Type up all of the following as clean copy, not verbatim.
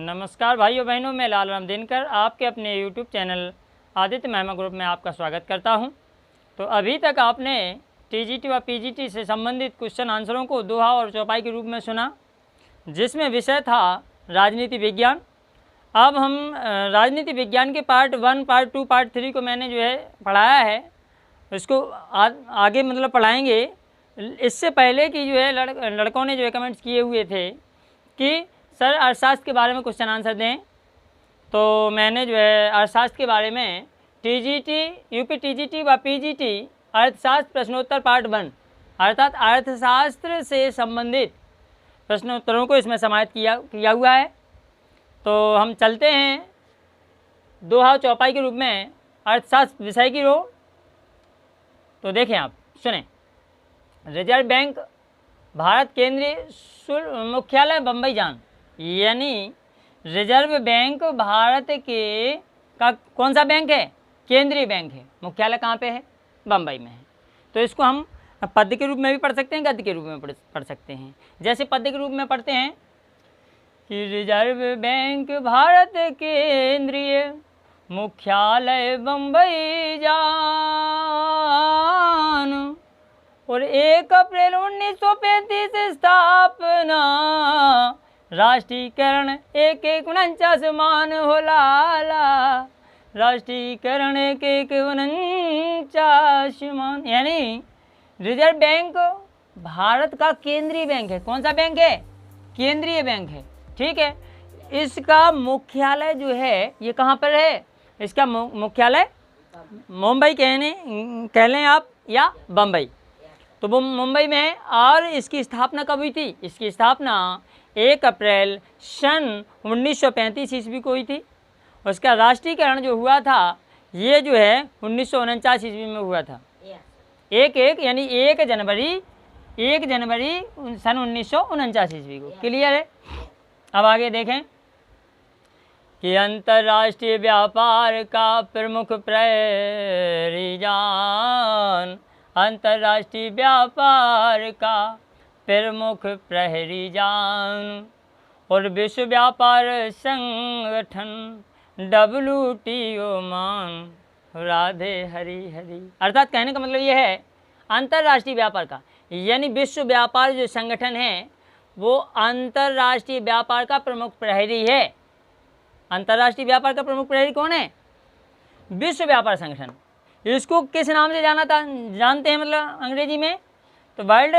नमस्कार भाइयों बहनों, मैं लाल राम दिनकर आपके अपने यूट्यूब चैनल आदित्य महिमा ग्रुप में आपका स्वागत करता हूं। तो अभी तक आपने टीजीटी व पीजीटी से संबंधित क्वेश्चन आंसरों को दोहा और चौपाई के रूप में सुना, जिसमें विषय था राजनीति विज्ञान। अब हम राजनीति विज्ञान के पार्ट 1, पार्ट 2, पार्ट 3 को मैंने जो है पढ़ाया है, उसको आगे मतलब पढ़ाएंगे। इससे पहले कि जो है लड़कों ने जो है कमेंट्स किए हुए थे कि सर अर्थशास्त्र के बारे में क्वेश्चन आंसर दें, तो मैंने जो है अर्थशास्त्र के बारे में टीजीटी, यूपी टीजीटी व पीजीटी अर्थशास्त्र प्रश्नोत्तर पार्ट 1 अर्थात अर्थशास्त्र से संबंधित प्रश्नोत्तरों को इसमें समाहित किया हुआ है। तो हम चलते हैं दोहा चौपाई के रूप में अर्थशास्त्र विषय की ओर। तो देखें, आप सुने। रिजर्व बैंक भारत केंद्रीय मुख्यालय बम्बई जान, यानी रिजर्व बैंक भारत के का कौन सा बैंक है? केंद्रीय बैंक है। मुख्यालय कहाँ पे है? बम्बई में है। तो इसको हम पद्य के रूप में भी पढ़ सकते हैं, गद्य के रूप में पढ़ सकते हैं। जैसे पद्य के रूप में पढ़ते हैं कि रिजर्व बैंक भारत केंद्रीय मुख्यालय बम्बई जान और 1 अप्रैल 1935 स्थापना, राष्ट्रीयकरण 1149 मान हो लाला, राष्ट्रीयकरण 1149 मान। यानी रिजर्व बैंक भारत का केंद्रीय बैंक है। कौन सा बैंक है? केंद्रीय बैंक है। ठीक है। इसका मुख्यालय जो है ये कहाँ पर है? इसका मुख्यालय मुंबई कह लें आप, या बम्बई। तो वो मुंबई में है। और इसकी स्थापना कब हुई थी? इसकी स्थापना 1 अप्रैल सन 1935 ईस्वी को हुई थी। उसका राष्ट्रीयकरण जो हुआ था ये जो है 1949 ईस्वी में हुआ था। यानी 1 जनवरी सन 1949 ईस्वी को। क्लियर है? अब आगे देखें कि अंतर्राष्ट्रीय व्यापार का प्रमुख प्रहरी जान, अंतर्राष्ट्रीय व्यापार का प्रमुख प्रहरी जान और विश्व व्यापार संगठन WTO मान, राधे हरि हरि। अर्थात कहने का मतलब ये है अंतर्राष्ट्रीय व्यापार का, यानी विश्व व्यापार जो संगठन है वो अंतर्राष्ट्रीय व्यापार का प्रमुख प्रहरी है। अंतर्राष्ट्रीय व्यापार का प्रमुख प्रहरी कौन है? विश्व व्यापार संगठन। इसको किस नाम से जानते हैं मतलब अंग्रेजी में? तो वर्ल्ड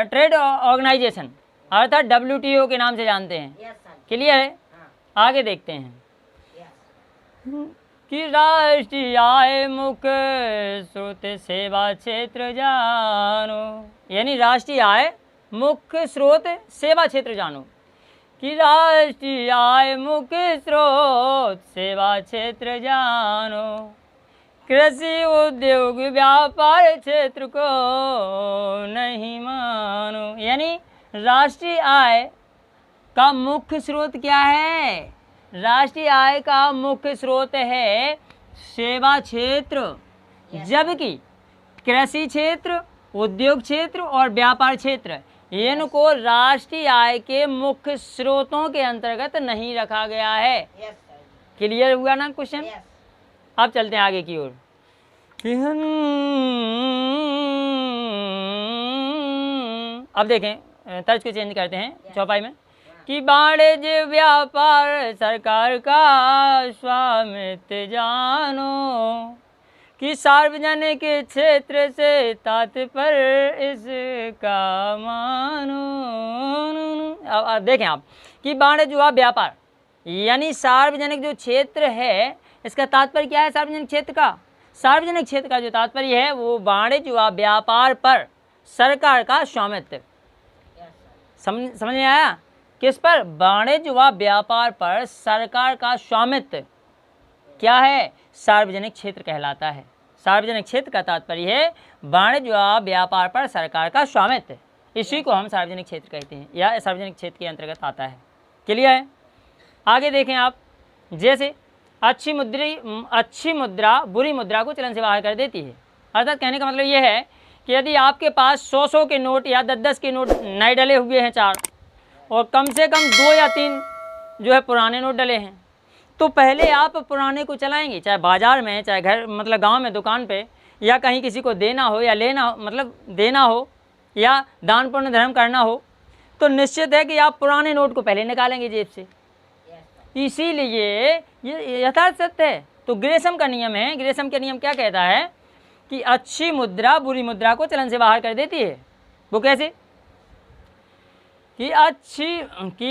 ट्रेड ऑर्गेनाइजेशन अर्थात WTO के नाम से जानते हैं। क्लियर है? आगे देखते हैं कि राष्ट्रीय आय मुख्य स्रोत सेवा क्षेत्र जानो, यानी राष्ट्रीय आय मुख्य स्रोत सेवा क्षेत्र जानो, कि राष्ट्रीय आय मुख्य स्रोत सेवा क्षेत्र जानो, कृषि उद्योग व्यापार क्षेत्र को नहीं मानो। यानी राष्ट्रीय आय का मुख्य स्रोत क्या है? राष्ट्रीय आय का मुख्य स्रोत है सेवा क्षेत्र, जबकि कृषि क्षेत्र, उद्योग क्षेत्र और व्यापार क्षेत्र इनको राष्ट्रीय आय के मुख्य स्रोतों के अंतर्गत नहीं रखा गया है। क्लियर हुआ ना क्वेश्चन? अब चलते हैं आगे की ओर। अब देखें, तर्ज को चेंज करते हैं चौपाई में कि वाणिज्य व्यापार सरकार का स्वामित्व जानो, कि सार्वजनिक क्षेत्र से तात्पर्य इसका मानो। अब देखें आप कि वाणिज्य व व्यापार यानी सार्वजनिक जो क्षेत्र है इसका तात्पर्य क्या है? सार्वजनिक क्षेत्र का, सार्वजनिक क्षेत्र का जो तात्पर्य है वो वाणिज्य व व्यापार पर सरकार का स्वामित्व। समझ में आया? किस पर? वाणिज्य व व्यापार पर सरकार का स्वामित्व क्या है? सार्वजनिक क्षेत्र कहलाता है। सार्वजनिक क्षेत्र का तात्पर्य है वाणिज्य व व्यापार पर सरकार का स्वामित्व। इसी को हम सार्वजनिक क्षेत्र कहते हैं या सार्वजनिक क्षेत्र के अंतर्गत आता है। क्लियर है? आगे देखें आप, जैसे अच्छी मुद्रा बुरी मुद्रा को चलन से बाहर कर देती है। अर्थात कहने का मतलब ये है कि यदि आपके पास 100 के नोट या 10 के नोट नए डले हुए हैं 4 और कम से कम 2 या 3 जो है पुराने नोट डले हैं, तो पहले आप पुराने को चलाएंगे, चाहे बाजार में, चाहे घर मतलब गांव में दुकान पे, या कहीं किसी को देना हो या लेना हो, मतलब देना हो या दान पुण्य धर्म करना हो, तो निश्चित है कि आप पुराने नोट को पहले निकालेंगे जेब से। इसीलिए ये यथार्थ सत्य है। तो ग्रेसम का नियम है, ग्रेसम का नियम क्या कहता है कि अच्छी मुद्रा बुरी मुद्रा को चलन से बाहर कर देती है। वो कैसे कि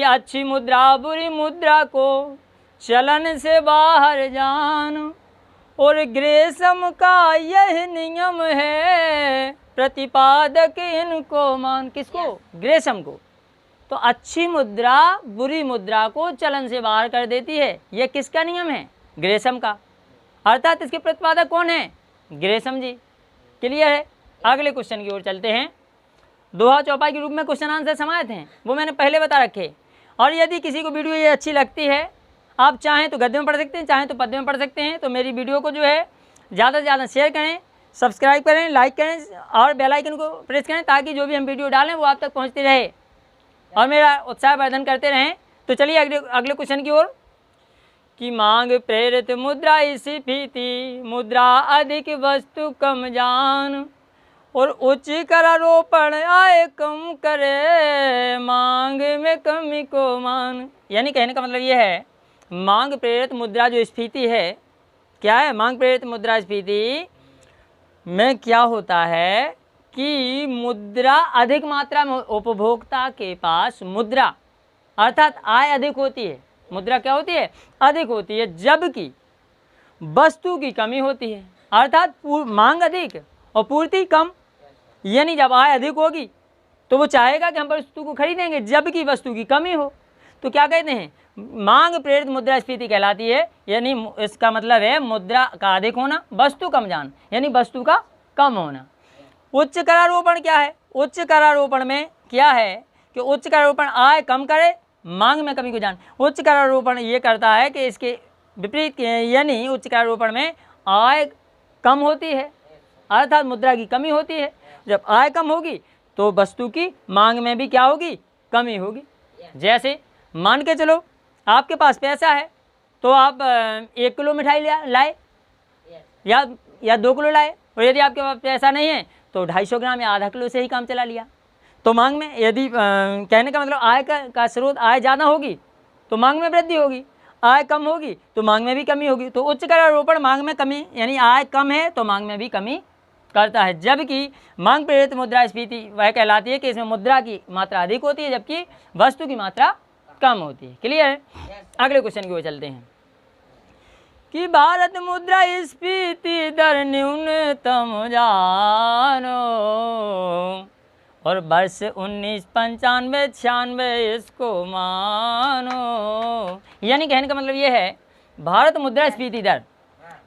अच्छी मुद्रा बुरी मुद्रा को चलन से बाहर जान, और ग्रेसम का यह नियम है प्रतिपादक इनको मान। किसको? ग्रेसम को। तो अच्छी मुद्रा बुरी मुद्रा को चलन से बाहर कर देती है, यह किसका नियम है? ग्रेसम का। अर्थात इसके प्रतिपादक कौन है? ग्रेसम जी। क्लियर है? अगले क्वेश्चन की ओर चलते हैं। दोहा चौपाई के रूप में क्वेश्चन आंसर समाहित हैं, वो मैंने पहले बता रखे। और यदि किसी को वीडियो ये अच्छी लगती है, आप चाहें तो गद्य में पढ़ सकते हैं, चाहें तो पद्य में पढ़ सकते हैं, तो मेरी वीडियो को जो है ज़्यादा से ज़्यादा शेयर करें, सब्सक्राइब करें, लाइक करें और बेल आइकन को प्रेस करें, ताकि जो भी हम वीडियो डालें वो आप तक पहुँचती रहे और मेरा उत्साह वर्धन करते रहें। तो चलिए अगले क्वेश्चन की ओर। कि मांग प्रेरित मुद्रा स्फीति, मुद्रा अधिक वस्तु कम जान, और उच्च करारोपण आय कम करे, मांग में कमी को मान। यानी कहने का मतलब ये है, मांग प्रेरित मुद्रा जो स्फीति है, क्या है? मांग प्रेरित मुद्रा स्फीति में क्या होता है कि मुद्रा अधिक मात्रा में उपभोक्ता के पास मुद्रा अर्थात आय अधिक होती है। मुद्रा क्या होती है? अधिक होती है, जबकि वस्तु की कमी होती है। अर्थात मांग अधिक और पूर्ति कम। यानी जब आय अधिक होगी तो वो चाहेगा कि हम वस्तु को खरीदेंगे, जबकि वस्तु की कमी हो। तो क्या कहते हैं? मांग प्रेरित मुद्रा स्फीति कहलाती है। यानी इसका मतलब है मुद्रा का अधिक होना, वस्तु कम जान, यानी वस्तु का कम होना। उच्च करारोपण क्या है? उच्च करारोपण में क्या है कि उच्च करारोपण आय कम करे, मांग में कमी को जान। उच्च करारोपण ये करता है कि इसके विपरीत, यानी उच्च करारोपण में आय कम होती है, अर्थात मुद्रा की कमी होती है। जब आय कम होगी तो वस्तु की मांग में भी क्या होगी? कमी होगी। जैसे मान के चलो आपके पास पैसा है तो आप 1 किलो मिठाई लाए या 2 किलो लाए, और यदि आपके पास पैसा नहीं है तो 250 ग्राम या आधा किलो से ही काम चला लिया। तो मांग में यदि कहने का मतलब आय का स्रोत, आय ज़्यादा होगी तो मांग में वृद्धि होगी, आय कम होगी तो मांग में भी कमी होगी। तो उच्च करारोपण मांग में कमी, यानी आय कम है तो मांग में भी कमी करता है। जबकि मांग प्रेरित मुद्रा स्फीति वह कहलाती है कि इसमें मुद्रा की मात्रा अधिक होती है, जबकि वस्तु की मात्रा कम होती है। क्लियर है? अगले क्वेश्चन की ओर चलते हैं। कि भारत मुद्रा स्फीति दर न्यूनतम जानो, और वर्ष 1995-96 इसको मानो। यानी कहने का मतलब ये है, भारत मुद्रा स्फीति दर,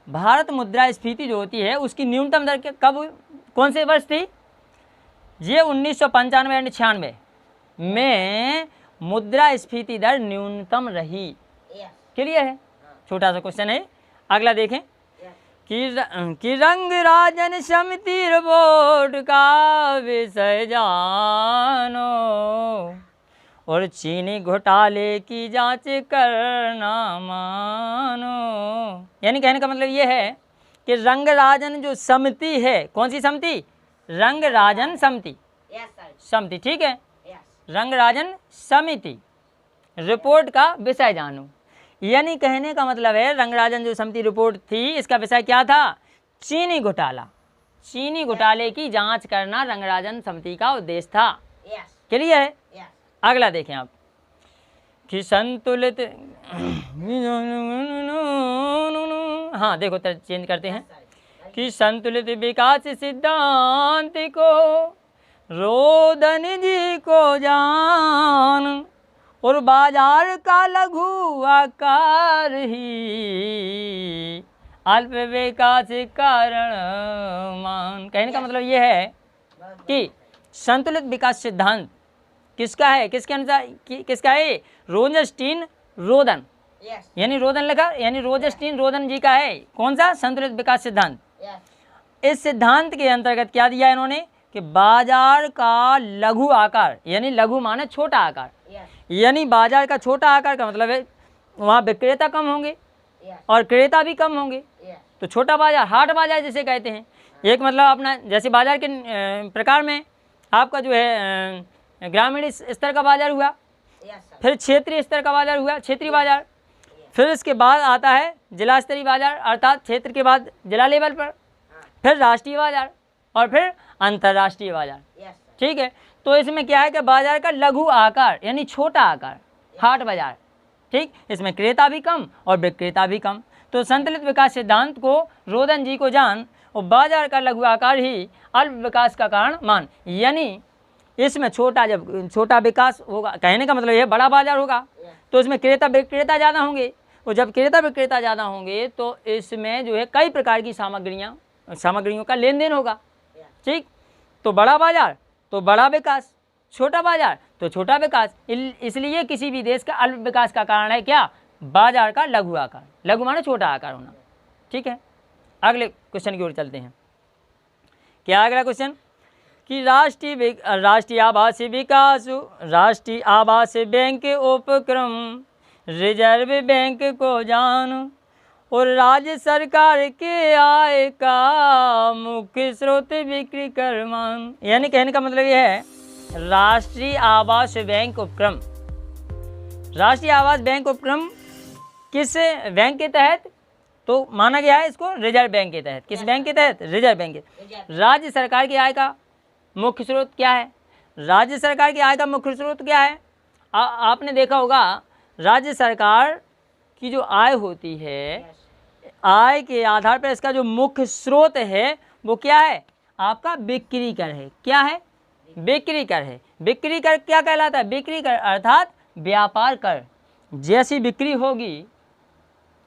भारत मुद्रा स्फीति जो होती है उसकी न्यूनतम दर कब, कौन से वर्ष थी? ये 1995-96 में मुद्रा स्फीति दर न्यूनतम रही। क्लियर है? छोटा सा क्वेश्चन है। अगला देखें कि रंग राजन समिति रिपोर्ट का विषय जानो, और चीनी घोटाले की जांच करना मानो। यानी कहने का मतलब ये है कि रंग राजन जो समिति है, कौन सी समिति? रंग राजन समिति। समिति, ठीक है, रंग राजन समिति रिपोर्ट का विषय जानो। यानी कहने का मतलब है रंगराजन जो समिति रिपोर्ट थी, इसका विषय क्या था? चीनी घोटाला। चीनी घोटाले की जांच करना रंगराजन समिति का उद्देश्य था। क्लियर है? अगला देखें आप कि संतुलित हाँ देखो चेंज करते हैं कि संतुलित विकास सिद्धांत को रोदन जी को जान, और बाजार का लघु आकार ही अल्प विकास कारण मान। कहने का मतलब ये है कि संतुलित विकास सिद्धांत किसका है? किसके अनुसार किसका है? रोजस्टीन रोदन, यानी रोदन लिखा, यानी रोजस्टीन रोदन जी का है। कौन सा? संतुलित विकास सिद्धांत। इस सिद्धांत के अंतर्गत क्या दिया इन्होंने कि बाजार का लघु आकार, यानी लघु माने छोटा आकार, यानी बाजार का छोटा आकार का मतलब है वहाँ विक्रेता कम होंगे और क्रेता भी कम होंगे। तो छोटा बाजार, हाट बाजार जिसे कहते हैं। एक मतलब अपना जैसे बाजार के प्रकार में आपका जो है ग्रामीण स्तर का बाजार हुआ, फिर क्षेत्रीय स्तर का बाजार हुआ, क्षेत्रीय बाजार, फिर इसके बाद आता है जिला स्तरीय बाजार अर्थात क्षेत्र के बाद जिला लेवल पर, फिर राष्ट्रीय बाजार और फिर अंतर्राष्ट्रीय बाजार। ठीक है, तो इसमें क्या है कि बाजार का लघु आकार यानी छोटा आकार, हाट बाजार। ठीक, इसमें क्रेता भी कम और विक्रेता भी कम। तो संतुलित विकास सिद्धांत को रोदन जी को जान और बाजार का लघु आकार ही अल्प विकास का कारण मान। यानी इसमें छोटा, जब छोटा विकास होगा, कहने का मतलब यह बड़ा बाजार होगा तो इसमें क्रेता विक्रेता ज़्यादा होंगे, और जब क्रेता विक्रेता ज़्यादा होंगे तो इसमें जो है कई प्रकार की सामग्रियों का लेन देन होगा। ठीक, तो बड़ा बाजार तो बड़ा विकास, छोटा बाजार तो छोटा विकास। इसलिए किसी भी देश का अल्प विकास का कारण है क्या? बाजार का लघु आकार। लघु माने छोटा आकार होना। ठीक है, अगले क्वेश्चन की ओर चलते हैं। क्या अगला क्वेश्चन कि राष्ट्रीय आवास बैंक उपक्रम रिजर्व बैंक को जान और राज्य सरकार के आय का मुख्य स्रोत बिक्री कर मान। यानी कहने का मतलब यह है राष्ट्रीय आवास बैंक उपक्रम। राष्ट्रीय आवास बैंक उपक्रम किस बैंक के तहत तो माना गया है? इसको रिजर्व बैंक के तहत। किस बैंक के तहत? रिजर्व बैंक के। राज्य सरकार की आय का मुख्य स्रोत क्या है? राज्य सरकार की आय का मुख्य स्रोत क्या है? आपने देखा होगा राज्य सरकार की जो आय होती है, आय के आधार पर इसका जो मुख्य स्रोत है वो क्या है? आपका बिक्री कर है। क्या है? बिक्री कर है। बिक्री कर क्या कहलाता है? बिक्री कर अर्थात व्यापार कर। जैसी बिक्री होगी,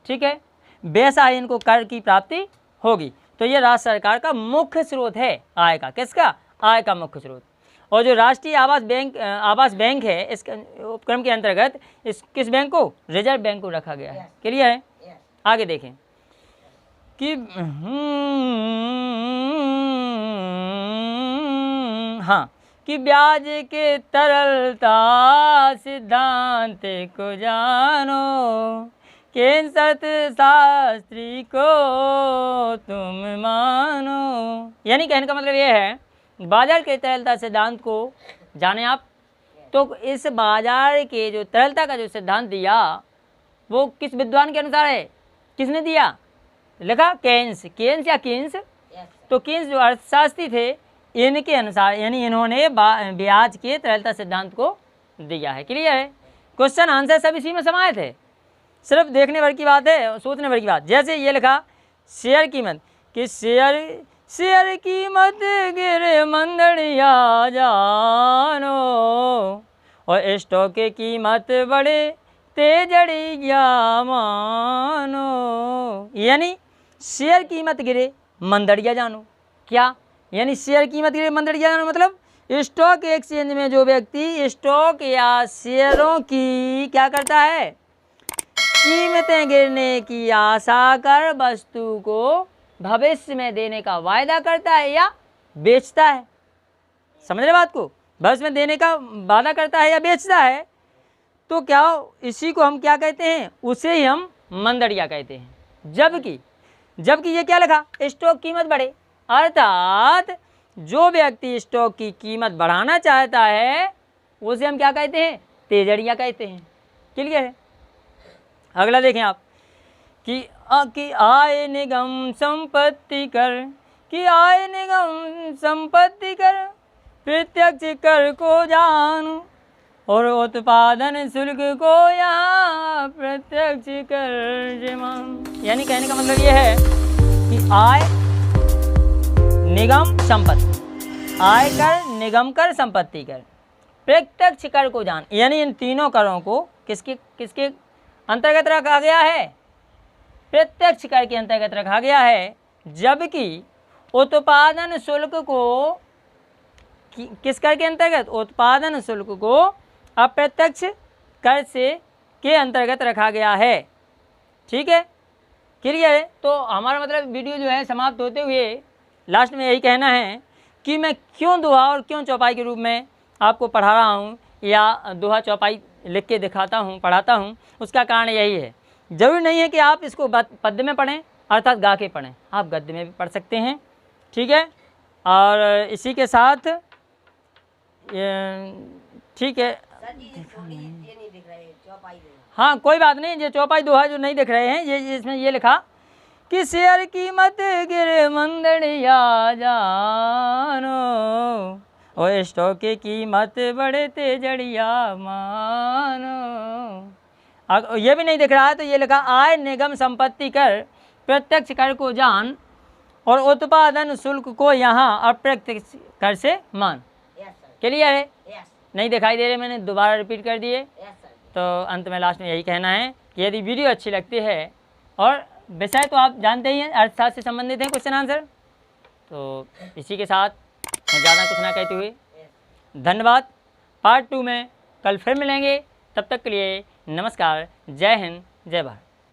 ठीक है, वैसा इनको कर की प्राप्ति होगी। तो ये राज्य सरकार का मुख्य स्रोत है आय का। किसका? आय का मुख्य स्रोत। और जो राष्ट्रीय आवास बैंक है, इस उपक्रम के अंतर्गत इस किस बैंक को? रिजर्व बैंक को रखा गया है। क्लियर है? आगे देखें कि हाँ कि ब्याज के तरलता सिद्धांत को जानो, केन शर्त शास्त्री को तुम मानो। यानी कहने का मतलब ये है बाजार के तरलता सिद्धांत को जाने आप। तो इस बाजार के जो तरलता का जो सिद्धांत दिया वो किस विद्वान के अनुसार है? किसने दिया? लिखा केन्स। केन्स या कीन्स? तो कीन्स जो अर्थशास्त्री थे इनके अनुसार, यानी इन्होंने ब्याज के तरलता सिद्धांत को दिया है। क्लियर है? क्वेश्चन आंसर सब इसी में समाहित है, सिर्फ देखने भर की बात है, सोचने भर की बात। जैसे ये लिखा शेयर कीमत कि शेयर कीमत गिरे मंदड़िया जानो और स्टॉक की कीमत बढ़े तेजड़िया मानो। यानी शेयर कीमत गिरे मंदड़िया जानो। क्या? यानी शेयर कीमत गिरे मंदड़िया जानो मतलब स्टॉक एक्सचेंज में जो व्यक्ति स्टॉक या शेयरों की क्या करता है? कीमतें गिरने की आशा कर वस्तु को भविष्य में देने का वायदा करता है या बेचता है। समझ रहे बात को? भविष्य में देने का वादा करता है या बेचता है, तो क्या इसी को हम क्या कहते हैं? उसे ही हम मंदड़िया कहते हैं। जबकि ये क्या लिखा? स्टॉक कीमत बढ़े, अर्थात जो व्यक्ति स्टॉक की कीमत बढ़ाना चाहता है उसे हम क्या कहते हैं? तेजड़िया कहते हैं। क्लियर है? अगला देखें आप कि आय निगम संपत्ति कर, कि आय निगम संपत्ति कर प्रत्यक्ष कर को जान और उत्पादन शुल्क को यहाँ प्रत्यक्ष कर मान। यानी कहने का मतलब ये है कि आय निगम संपत्ति, आय कर, निगम कर, संपत्ति कर, प्रत्यक्ष कर को जान। यानी इन तीनों करों को किसके अंतर्गत रखा गया है? प्रत्यक्ष कर के अंतर्गत रखा गया है। जबकि उत्पादन शुल्क को किस कर के अंतर्गत? उत्पादन शुल्क को अप्रत्यक्ष कर से के अंतर्गत रखा गया है। ठीक है? क्लियर है? तो हमारा मतलब वीडियो जो है समाप्त होते हुए लास्ट में यही कहना है कि मैं क्यों दुआ और क्यों चौपाई के रूप में आपको पढ़ा रहा हूँ या दोहा चौपाई लिख के दिखाता हूँ, पढ़ाता हूँ, उसका कारण यही है। ज़रूरी नहीं है कि आप इसको पद्य में पढ़ें अर्थात गा के पढ़ें, आप गद्य में भी पढ़ सकते हैं, ठीक है। और इसी के साथ ठीक है, हाँ कोई बात नहीं, ये चौपाई दोहा जो नहीं देख रहे हैं, ये इसमें ये लिखा कि शेयर कीमत गिर मंदड़िया जानो, और स्टॉक की कीमत बढ़े तेजड़िया मानो। ये भी नहीं दिख रहा है तो ये लिखा आय निगम संपत्ति कर प्रत्यक्ष कर को जान, और उत्पादन शुल्क को यहाँ अप्रत्यक्ष कर से मान। क्लियर है? नहीं दिखाई दे रहे, मैंने दोबारा रिपीट कर दिए। तो अंत में लास्ट में यही कहना है कि यदि वीडियो अच्छी लगती है, और विषय तो आप जानते ही हैं अर्थशास्त्र से संबंधित है क्वेश्चन आंसर, तो इसी के साथ मैं ज़्यादा कुछ ना कहते हुए धन्यवाद। पार्ट 2 में कल फिर मिलेंगे, तब तक के लिए नमस्कार, जय हिंद, जय भारत।